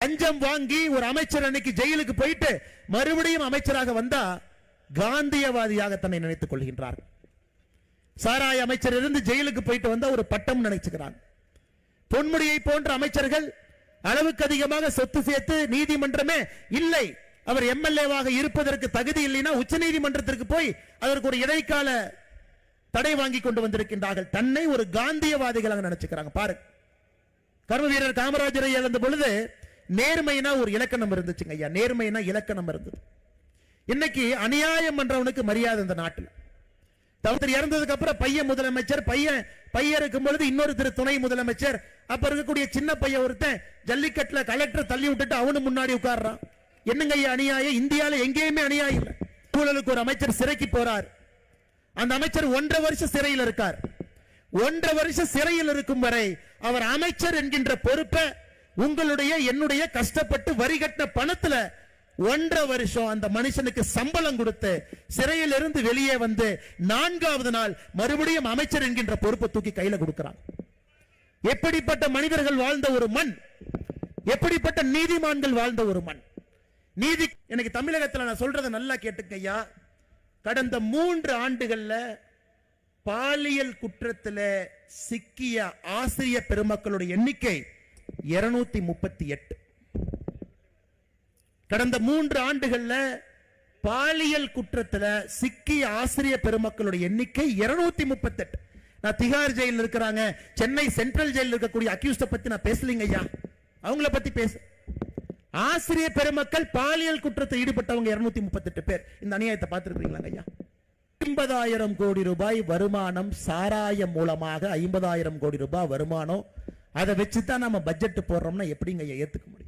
லஞ்சம் வாங்கி ஒரு அமைச்சர் அன்னைக்கு ஜெயிலுக்கு போயிட்டு மறுபடியும் அமைச்சராக வந்தா காந்தியவாதியாக தன்னை நினைத்துக் கொள்கின்றார். சாராய அமைச்சர் இருந்து ஜெயிலுக்கு போயிட்டு வந்தா ஒரு பட்டம் நினைச்சுக்கிறாங்க. பொன்முடியை போன்ற அமைச்சர்கள் அளவுக்கு அதிகமாக சொத்து சேர்த்து நீதிமன்றமே இல்லை, அவர் எம்எல்ஏவாக இருப்பதற்கு தகுதி இல்லைன்னா உச்ச நீதிமன்றத்திற்கு போய் அதற்கு ஒரு இடைக்கால தடை வாங்கி கொண்டு வந்திருக்கின்றார்கள். தன்னை ஒரு காந்தியவாதிகளாக நினைச்சுக்கிறாங்க. பாருங்க, கர்ம வீரர் காமராஜரை இழந்த பொழுது நேர்மைனா ஒரு இலக்கணம் இருந்துச்சுங்க ஐயா. நேர்மைனா இலக்கணம் இருந்தது. இன்னைக்கு அநியாயம் பண்றவனுக்கு மரியாதை இந்த நாட்டில். தவிர இறந்ததுக்கு அப்புறம் பையன் முதலமைச்சர், பையன் இருக்கும் பொழுது இன்னொரு துணை முதலமைச்சர், அப்ப இருக்கக்கூடிய சின்ன பையன் ஒருத்தன் ஜல்லிக்கட்டுல கலெக்டர் தள்ளி விட்டுட்டு அவனு முன்னாடி உட்கார்றான். என்னங்க ஐயா அநியாயம்? இந்தியாவில் எங்கேயுமே அநியாயம் இல்லை. ஊழலுக்கு ஒரு அமைச்சர் சிறைக்கு போறார். அந்த அமைச்சர் 1.5 வருஷம் சிறையில் இருக்கார். 1.5 வருஷம் சிறையில் இருக்கும் வரை அவர் அமைச்சர் என்கின்ற பொறுப்பை உங்களுடைய என்னுடைய கஷ்டப்பட்டு வரி கட்டின பணத்துல 1.5 வருஷம் அந்த மனுஷனுக்கு சம்பளம் கொடுத்து சிறையில் இருந்து வெளியே வந்து 4வது நாள் மறுபடியும் அமைச்சர் என்கின்ற பொறுப்பை தூக்கி கையில கொடுக்கிறான். எப்படிப்பட்ட மனிதர்கள் வாழ்ந்த ஒரு மண், எப்படிப்பட்ட நீதிமான்கள் வாழ்ந்த ஒரு மண். நீதி எனக்கு தமிழகத்தில் நான் சொல்றதை நல்லா கேட்டுக்க ஐயா. கடந்த 3 ஆண்டுகள்ல பாலியல் குற்றத்தில் சிக்கிய ஆசிரியர் பெருமக்களுடைய எண்ணிக்கை 238. கடந்த 3 ஆண்டுகள்ல பாலியல் குற்றத்தில் சிக்கிய ஆசிரியர் பெருமக்களுடைய எண்ணிக்கை 238. நான் திகார் ஜெயிலில் இருக்கிறாங்க, சென்னை சென்ட்ரல் ஜெயிலில் இருக்கக்கூடிய அக்யூஸ்ட பத்தி நான் பேசலீங்க ஐயா. அவங்கள பத்தி பேச ஆசிரியர் பெருமக்கள் பாலியல் குற்றத்தில் ஈடுபட்டவங்க 238 பேர். இந்த அநியாயத்தை பார்த்திருக்கீங்களா ஐயா? 50,000 கோடி ரூபாய் வருமானம் சாராயம் மூலமாக 50,000 கோடி ரூபாய் வருமானம். அதை வச்சுதான் நம்ம பட்ஜெட் போடுறோம்னா எப்படிங்க ஏத்துக்க முடியும்?